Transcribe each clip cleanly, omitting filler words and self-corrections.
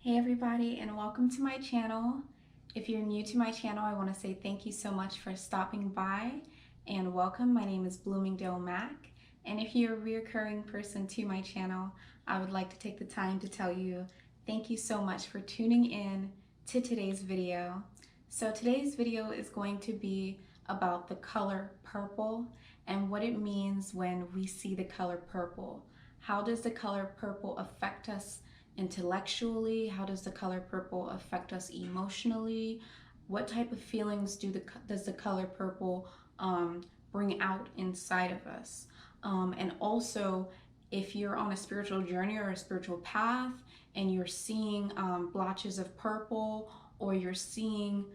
Hey everybody, and welcome to my channel. If you're new to my channel, I want to say thank you so much for stopping by and welcome. My name is Bloomingdale Mack, and if you're a reoccurring person to my channel, I would like to take the time to tell you thank you so much for tuning in to today's video. So today's video is going to be about the color purple and what it means when we see the color purple. How does the color purple affect us intellectually? How does the color purple affect us emotionally? What type of feelings does the color purple bring out inside of us? And also, if you're on a spiritual journey or a spiritual path and you're seeing blotches of purple, or you're seeing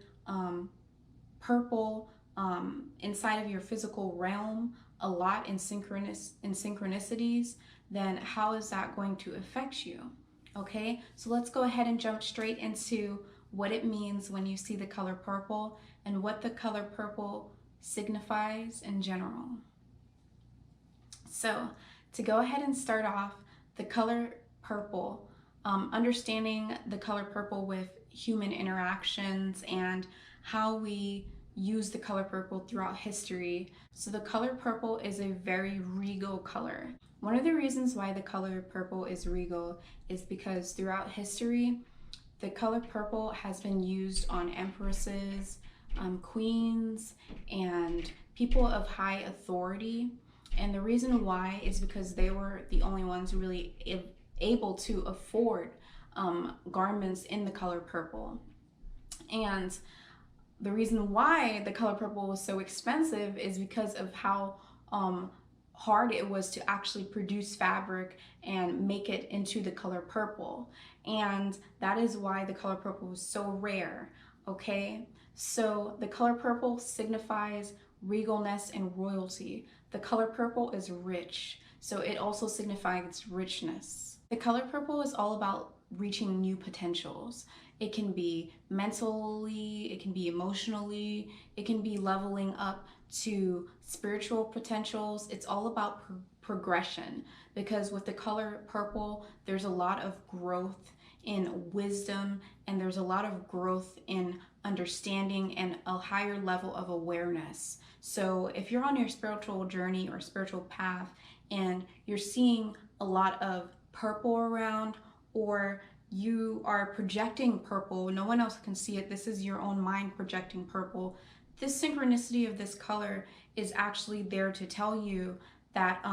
purple inside of your physical realm a lot in synchronicities, then how is that going to affect you? Okay, so let's go ahead and jump straight into what it means when you see the color purple and what the color purple signifies in general. So to go ahead and start off, the color purple, understanding the color purple with human interactions and how we use the color purple throughout history. So the color purple is a very regal color. One of the reasons why the color purple is regal is because throughout history, the color purple has been used on empresses, queens, and people of high authority. And the reason why is because they were the only ones really able to afford garments in the color purple. And the reason why the color purple was so expensive is because of how hard it was to actually produce fabric and make it into the color purple. And that is why the color purple was so rare, okay? So the color purple signifies regalness and royalty. The color purple is rich, so it also signifies richness. The color purple is all about reaching new potentials. It can be mentally, it can be emotionally, it can be leveling up to spiritual potentials. It's all about progression, because with the color purple, there's a lot of growth in wisdom, and there's a lot of growth in understanding and a higher level of awareness. So if you're on your spiritual journey or spiritual path and you're seeing a lot of purple around, or you are projecting purple, no one else can see it, this is your own mind projecting purple, this synchronicity of this color is actually there to tell you that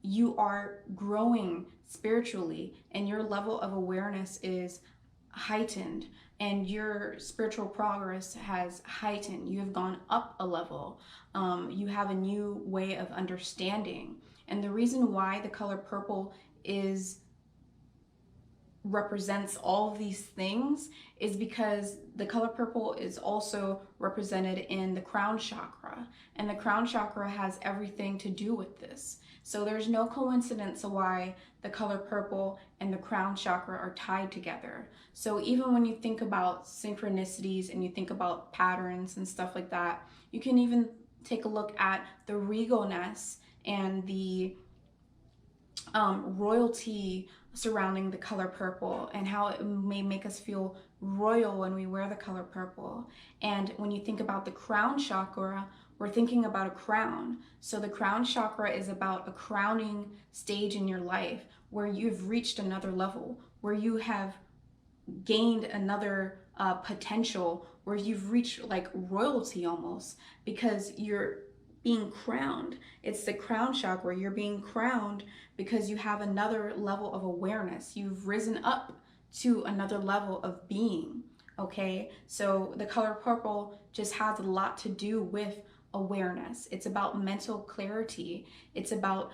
you are growing spiritually and your level of awareness is heightened and your spiritual progress has heightened. You have gone up a level. You have a new way of understanding. And the reason why the color purple represents all of these things is because the color purple is also represented in the crown chakra, and the crown chakra has everything to do with this. So there's no coincidence why the color purple and the crown chakra are tied together. So even when you think about synchronicities and you think about patterns and stuff like that, you can even take a look at the regalness and the royalty surrounding the color purple, and how it may make us feel royal when we wear the color purple. And when you think about the crown chakra, we're thinking about a crown. So the crown chakra is about a crowning stage in your life where you've reached another level, where you have gained another potential, where you've reached like royalty almost, because you're being crowned. It's the crown chakra. You're being crowned because you have another level of awareness. You've risen up to another level of being, okay? So the color purple just has a lot to do with awareness. It's about mental clarity. It's about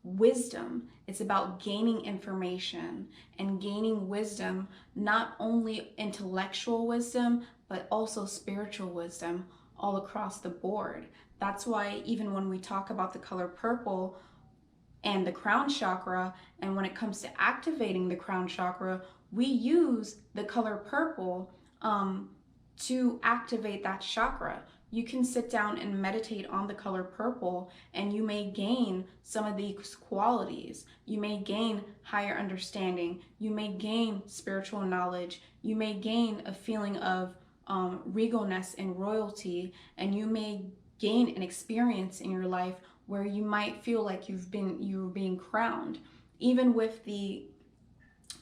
wisdom. It's about gaining information and gaining wisdom, not only intellectual wisdom, but also spiritual wisdom all across the board. That's why even when we talk about the color purple and the crown chakra, and when it comes to activating the crown chakra, we use the color purple to activate that chakra. you can sit down and meditate on the color purple, and you may gain some of these qualities. You may gain higher understanding. You may gain spiritual knowledge. You may gain a feeling of regalness and royalty, and you may gain an experience in your life where you might feel like you're being crowned. Even with the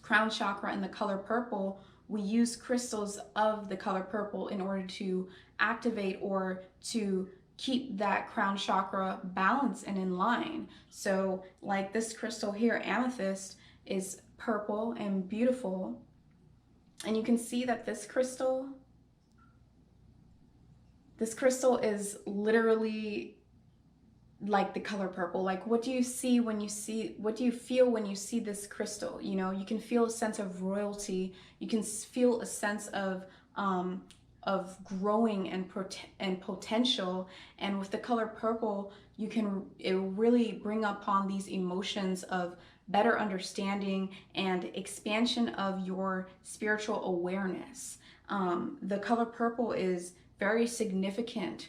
crown chakra and the color purple, we use crystals of the color purple in order to activate or to keep that crown chakra balanced and in line. So like this crystal here, amethyst, is purple and beautiful. And you can see that this crystal is literally like the color purple. Like, what do you see when you see, what do you feel when you see this crystal? You know, you can feel a sense of royalty. You can feel a sense of growing and potential. And with the color purple, it really bring upon these emotions of better understanding and expansion of your spiritual awareness. The color purple is very significant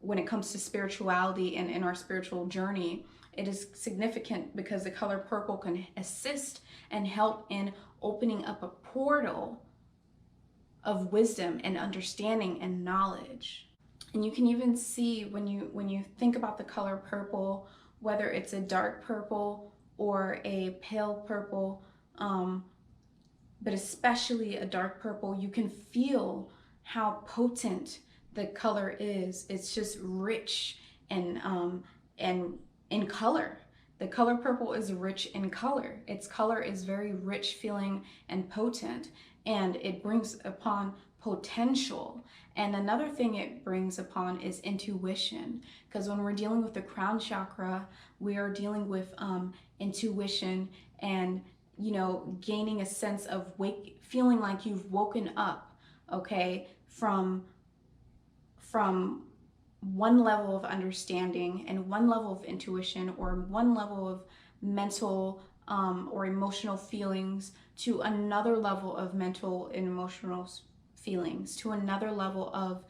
when it comes to spirituality and in our spiritual journey. It is significant because the color purple can assist and help in opening up a portal of wisdom and understanding and knowledge. And you can even see when you think about the color purple, whether it's a dark purple or a pale purple, but especially a dark purple, you can feel how potent the color is. It's just rich and in color. The color purple is rich in color. Its color is very rich feeling and potent, and it brings upon potential. And another thing it brings upon is intuition, because when we're dealing with the crown chakra, we are dealing with intuition and, you know, gaining a sense of feeling like you've woken up, okay, from one level of understanding and one level of intuition or one level of mental or emotional feelings to another level of mental and emotional feelings, to another level of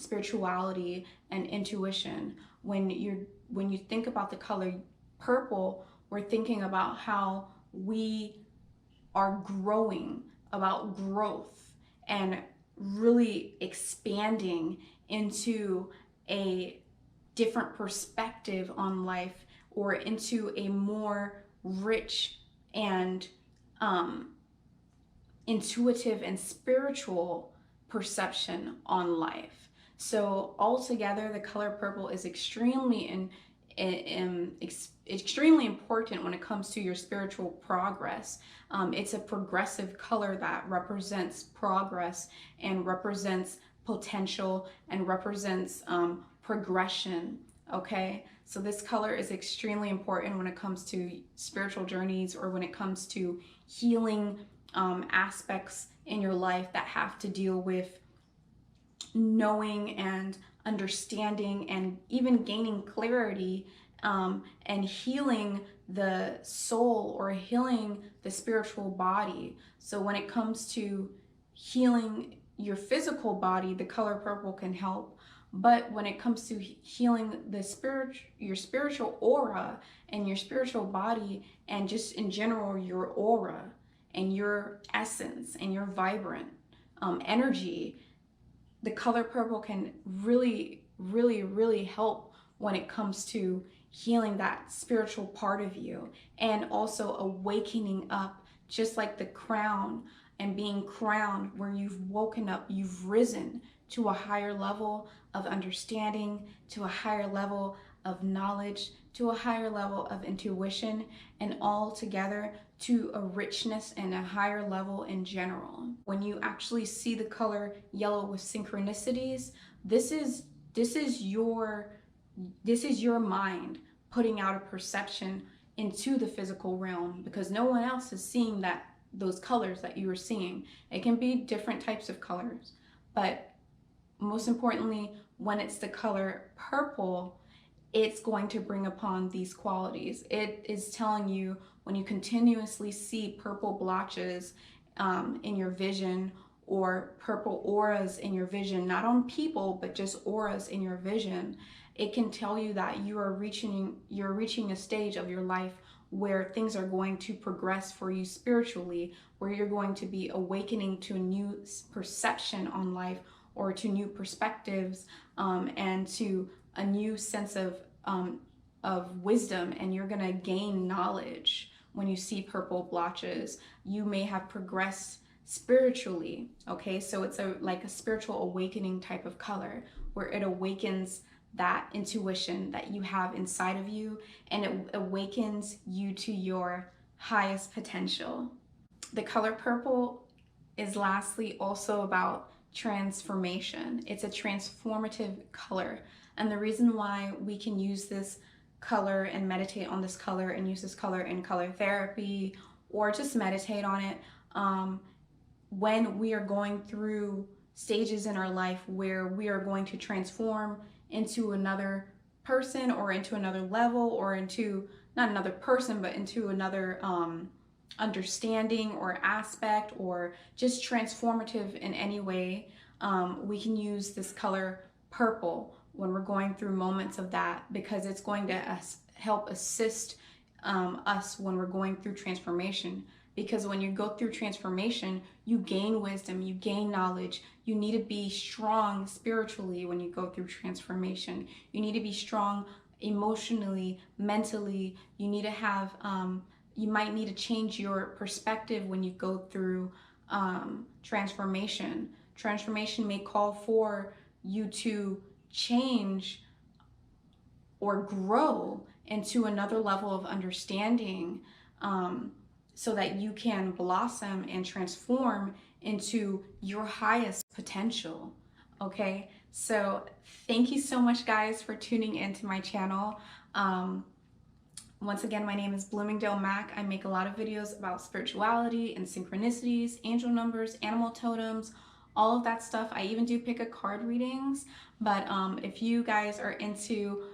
spirituality and intuition. When you think about the color purple, we're thinking about how we are growing, about growth, and really expanding into a different perspective on life, or into a more rich and intuitive and spiritual perception on life. So altogether, the color purple is extremely important when it comes to your spiritual progress. It's a progressive color that represents progress and represents potential and represents progression. Okay, so this color is extremely important when it comes to spiritual journeys, or when it comes to healing aspects in your life that have to deal with knowing and understanding and even gaining clarity, and healing the soul or healing the spiritual body. So when it comes to healing your physical body, the color purple can help. But when it comes to healing your spiritual aura and your spiritual body, and just in general your aura and your essence and your vibrant energy, the color purple can really, really, really help when it comes to healing that spiritual part of you, and also awakening up, just like the crown and being crowned, where you've woken up, you've risen to a higher level of understanding, to a higher level of knowledge, to a higher level of intuition, and all together to a richness and a higher level in general. When you actually see the color yellow with synchronicities, this is your mind putting out a perception into the physical realm, because no one else is seeing those colors that you are seeing. It can be different types of colors, but most importantly, when it's the color purple, it's going to bring upon these qualities. It is telling you, when you continuously see purple blotches in your vision, or purple auras in your vision, not on people, but just auras in your vision, it can tell you that you're reaching a stage of your life where things are going to progress for you spiritually, where you're going to be awakening to a new perception on life, or to new perspectives, and to a new sense of wisdom, and you're going to gain knowledge. When you see purple blotches, you may have progressed spiritually. Okay, so it's like a spiritual awakening type of color, where it awakens that intuition that you have inside of you, and it awakens you to your highest potential. The color purple is lastly also about transformation. It's a transformative color, and the reason why we can use this color and meditate on this color and use this color in color therapy, or just meditate on it when we are going through stages in our life where we are going to transform into another person, or into another level, or into not another person, but into another understanding or aspect, or just transformative in any way. We can use this color purple when we're going through moments of that, because it's going to help assist us when we're going through transformation. Because when you go through transformation, you gain wisdom, you gain knowledge. You need to be strong spiritually when you go through transformation. You need to be strong emotionally, mentally. You need to have, you might need to change your perspective when you go through transformation. Transformation may call for you to change or grow into another level of understanding, so that you can blossom and transform into your highest potential. Okay, so thank you so much, guys, for tuning into my channel. Once again, my name is Bloomingdale Mack. I make a lot of videos about spirituality and synchronicities, angel numbers, animal totems, all of that stuff. I even do pick a card readings. But if you guys are into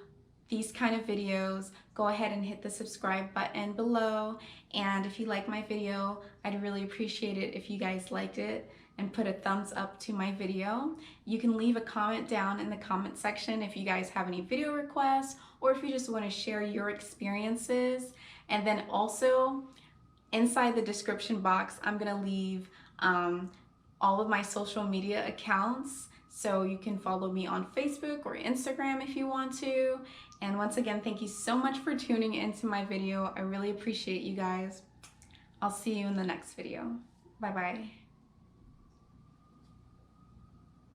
these kind of videos, go ahead and hit the subscribe button below. And if you like my video, I'd really appreciate it if you guys liked it and put a thumbs up to my video. You can leave a comment down in the comment section if you guys have any video requests, or if you just want to share your experiences. And then also inside the description box, I'm gonna leave all of my social media accounts, so you can follow me on Facebook or Instagram if you want to. And once again, thank you so much for tuning into my video. I really appreciate you guys. I'll see you in the next video. Bye-bye.